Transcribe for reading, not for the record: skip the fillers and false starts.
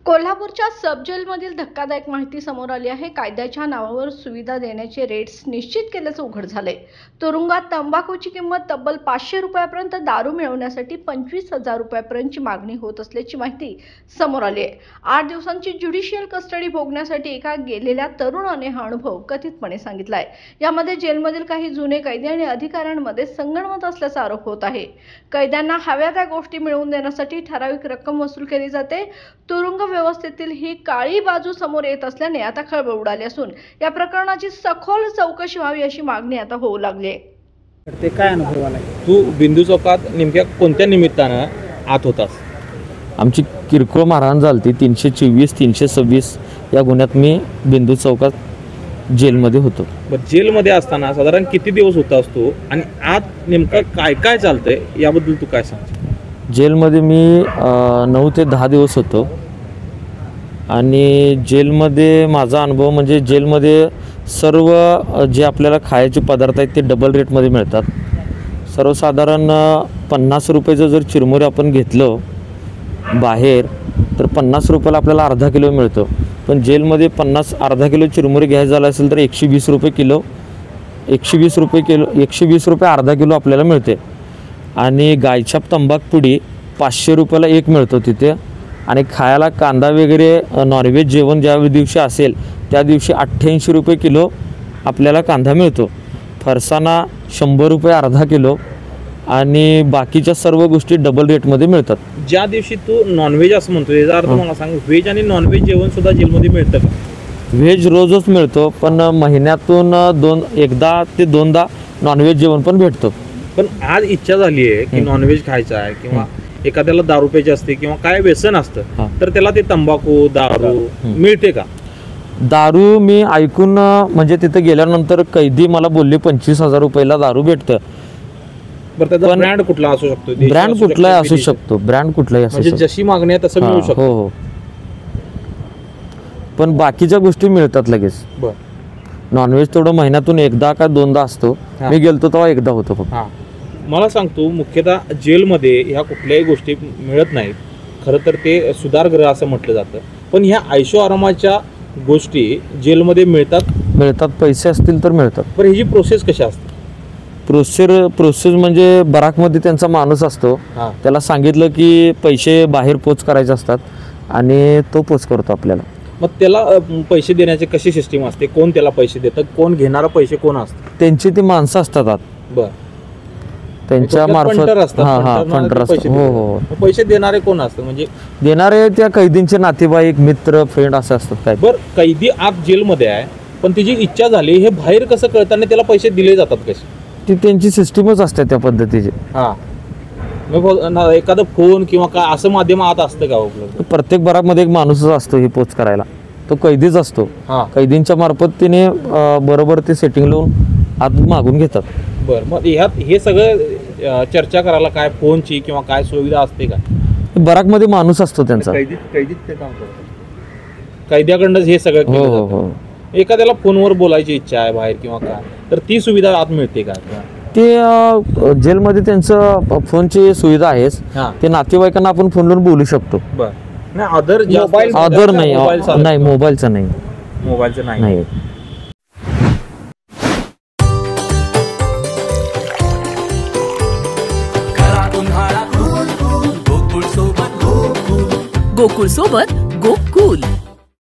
कोल्हापूरच्या सब जेलमधील धक्कादायक माहिती समोर आली आहे। कायद्याच्या नावावर सुविधा देण्याचे रेट्स निश्चित केल्याचं उघड झालंय। तुरुंगात तंबाखूची किंमत तब्बल 500 रुपयापर्यंत, दारू मिळवण्यासाठी 25,000 रुपयापर्यंतची मागणी होत असल्याची माहिती समोर आली आहे। 8 दिवसांची ज्युडिशियल कस्टडी भोगण्यासाठी एका गेलेल्या तरुणाने हा अनुभव कथितपणे सांगितलाय। यामध्ये जेलमधील काही जुने कैदी आणि अधिकाऱ्यांमध्ये संगनमत असल्याचा आरोप होत आहे। कैद्यांना हव्या त्या गोष्टी मिळवून देण्यासाठी ठराविक रक्कम वसूल केली जाते। तुरुंग व्यवस्थेतील ही काळी बाजू समोर येत असल्याने आता खळबळ उडाली असून या प्रकरणाची सखोल चौकशी व्हावी अशी मागणी आता होऊ लागली आहे। ते काय अनुभव आला? तू बिंदू चौकात नेमक्या कोणत्या निमित्तानं आत होतास? आमची किरकोळ मारहाण झाली 324 326 या गुन्ह्यात मी बिंदू चौकात जेलमध्ये होतो। जेलमध्ये असताना साधारण किती दिवस होता असतो आणि आत नेमकं काय काय चालतंय याबद्दल तू काय सांग? जेलमध्ये मी 9 ते 10 दिवस होतो आणि जेलमध्ये माझा अनुभव म्हणजे जेलमध्ये सर्व जे आपल्याला खायचे पदार्थ आहेत ते डबल रेटमध्ये मिळतात। सर्वसाधारण 50 रुपयाचं जर चिरमुरे आपण घेतलं बाहेर तर 50 रुपयाला आपल्याला अर्धा किलो मिळतो, पण जेलमध्ये अर्धा किलो चिरमुरे घ्यायचं झालं असेल तर 120 रुपये किलो, 120 रुपये अर्धा किलो आपल्याला मिळते। आणि गायछाप तंबाखपुडी 500 रुपयाला एक मिळतो तिथे। आणि खायला कांदा वगैरे नॉनव्हेज जेवण ज्या दिवशी असेल त्या दिवशी 88 रुपये किलो आपल्याला कांदा मिळतो। फरसाणा 100 रुपये अर्धा किलो आणि बाकीच्या सर्व गोष्टी डबल रेटमध्ये मिळतात। ज्या दिवशी तू नॉनव्हेज असं म्हणतो याचा अर्थ मला सांग, व्हेज आणि नॉनव्हेज जेवण सुद्धा जेलमध्ये मिळतं का? व्हेज रोजच मिळतो, पण महिन्यातून एकदा ते दोनदा नॉनव्हेज जेवण पण भेटतो। पण आज इच्छा झाली आहे की नॉनव्हेज खायचं आहे किंवा एखाद्याला दारू प्यायची असते किंवा काय व्यसन असतं तर त्याला ते तंबाखू दारू मिळते का? दारू मी ऐकून म्हणजे तिथे गेल्यानंतर कैदी मला बोलले 25,000 रुपयाला दारू भेटतं। बरं, ब्रँड कुठला असू शकतो? ब्रँड कुठलाही असू शकतो, ब्रँड कुठलाही असू शकतो, जशी मागणी आहे तसं मिळू शकतो। हो, पण बाकीच्या गोष्टी मिळतात लगेच। नॉनव्हेज थोडं महिन्यातून एकदा का दोनदा असतो, मी गेलतो तेव्हा एकदा होतो फक्त। मला सांगतो, मुख्यतः जेलमध्ये ह्या कुठल्याही गोष्टी मिळत नाहीत। खरं तर ते सुधारगृह असं म्हटलं जातं, पण ह्या ऐशो आरामाच्या गोष्टी जेलमध्ये मिळतात। पैसे असतील तर मिळतात। पण ह्याची प्रोसेस कशी असते? प्रोसेस म्हणजे बराकमध्ये त्यांचा माणूस असतो, त्याला सांगितलं की पैसे बाहेर पोच करायचे असतात आणि तो पोच करतो आपल्याला। मग त्याला पैसे देण्याची कशी सिस्टीम असते? कोण त्याला पैसे देतं? कोण घेणारा पैसे कोण असतं? त्यांची ती माणसं असतात आत, त्यांच्या मार्फत फंटर असतात। हो, पैसे देणारे कोण असतं? म्हणजे देणारे त्या कैदींचे नातेवाईक, मित्र, फ्रेंड असे असतात काय। बरं, कैदी आत जेलमध्ये आहे पण तिची इच्छा झाली, हे बाहेर कसं कळताना त्याला पैसे दिले जातात कसे? ती त्यांची सिस्टीमच असते त्या पद्धतीची। एखादा फोन किंवा काय असं माध्यम आत असतं का उपलब्ध? प्रत्येक बराकमध्ये एक माणूसच असतो हे पोच करायला, तो कैदीच असतो। कैदींच्या मार्फत तिने बरोबर ते सेटिंग लावून आत मागून घेतात। बरं, मग ह्यात हे सगळं चर्चा करायला काय फोनची किंवा काय सुविधा असते का? बराकमध्ये माणूस असतो त्यांचा, कैद्याकडनंच हे सगळं केलं जातं। हो, एखाद्याला फोनवर बोलायची इच्छा आहे बाहेर किंवा काय, तर ती सुविधा आत मिळते का? ते जेलमध्ये त्यांचं फोनची सुविधा आहेच, ते नातेवाईकांना आपण फोन लावून बोलू शकतो। अदर नाही, मोबाईलचं नाही। गोकुळ सोबत गोकुल